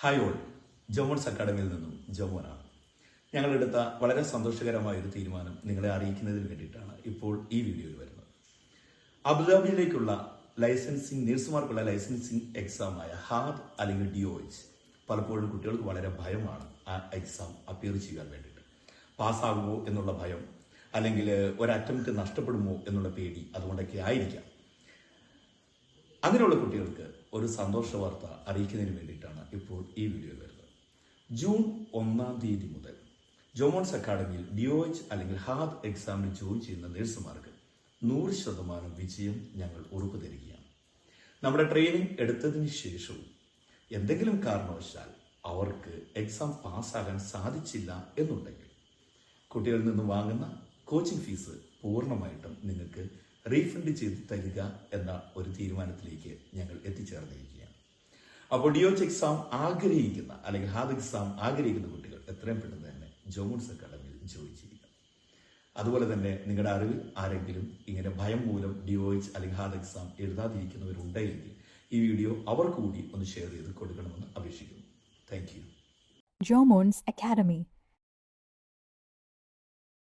Hi all, ജോമോൺസ് അക്കാഡമിയിൽ നിന്നും ജോമോനാണ്. ഞങ്ങളെടുത്ത വളരെ സന്തോഷകരമായൊരു തീരുമാനം നിങ്ങളെ അറിയിക്കുന്നതിന് വേണ്ടിയിട്ടാണ് ഇപ്പോൾ ഈ വീഡിയോയിൽ വരുന്നത്. അബുദാബിയിലേക്കുള്ള നേഴ്സുമാർക്കുള്ള ലൈസൻസിങ് എക്സാമായ ഹാദ് അല്ലെങ്കിൽ DOH പലപ്പോഴും കുട്ടികൾക്ക് വളരെ ഭയമാണ് ആ എക്സാം അപ്പിയർ ചെയ്യാൻ വേണ്ടിയിട്ട്. പാസ്സാകുമോ എന്നുള്ള ഭയം, അല്ലെങ്കിൽ ഒരു അറ്റംപ്റ്റ് നഷ്ടപ്പെടുമോ എന്നുള്ള പേടി, അതുകൊണ്ടൊക്കെ ആയിരിക്കാം. അങ്ങനെയുള്ള കുട്ടികൾക്ക് ഒരു സന്തോഷ വാർത്ത അറിയിക്കുന്നതിന് വേണ്ടിയിട്ടാണ് ഇപ്പോൾ ഈ വീഡിയോ വരുന്നത്. ജൂൺ 1 മുതൽ ജോമോൺസ് അക്കാഡമിയിൽ DOH അല്ലെങ്കിൽ ഹാദ് എക്സാമിന് ജോയിൻ ചെയ്യുന്ന നഴ്സുമാർക്ക് 100% വിജയം ഞങ്ങൾ ഉറപ്പു തരികയാണ്. നമ്മുടെ ട്രെയിനിങ് എടുത്തതിന് ശേഷവും എന്തെങ്കിലും കാരണവശാൽ അവർക്ക് എക്സാം പാസ്സാകാൻ സാധിച്ചില്ല എന്നുണ്ടെങ്കിൽ കുട്ടികളിൽ നിന്ന് വാങ്ങുന്ന കോച്ചിങ് ഫീസ് പൂർണ്ണമായിട്ടും നിങ്ങൾക്ക് റീഫണ്ട് ചെയ്ത് തരിക എന്ന ഒരു തീരുമാനത്തിലേക്ക് ഞങ്ങൾ എത്തിച്ചേർന്നിരിക്കുകയാണ്. അപ്പോൾ DOH എക്സാം ആഗ്രഹിക്കുന്ന അല്ലെങ്കിൽ ഹാദ് എക്സാം ആഗ്രഹിക്കുന്ന കുട്ടികൾ എത്രയും പെട്ടെന്ന് തന്നെ ജോമോൺസ് അക്കാഡമിയിൽ ജോയിൻ ചെയ്യുക. അതുപോലെ തന്നെ നിങ്ങളുടെ അറിവിൽ ആരെങ്കിലും ഇങ്ങനെ ഭയം മൂലം DOH അല്ലെങ്കിൽ ഹാദ് എക്സാം എഴുതാതിരിക്കുന്നവരുണ്ടെങ്കിൽ ഈ വീഡിയോ അവർക്ക് കൂടി ഒന്ന് ഷെയർ ചെയ്ത് കൊടുക്കണമെന്ന് അപേക്ഷിക്കുന്നു. Thank you. Jomones Academy.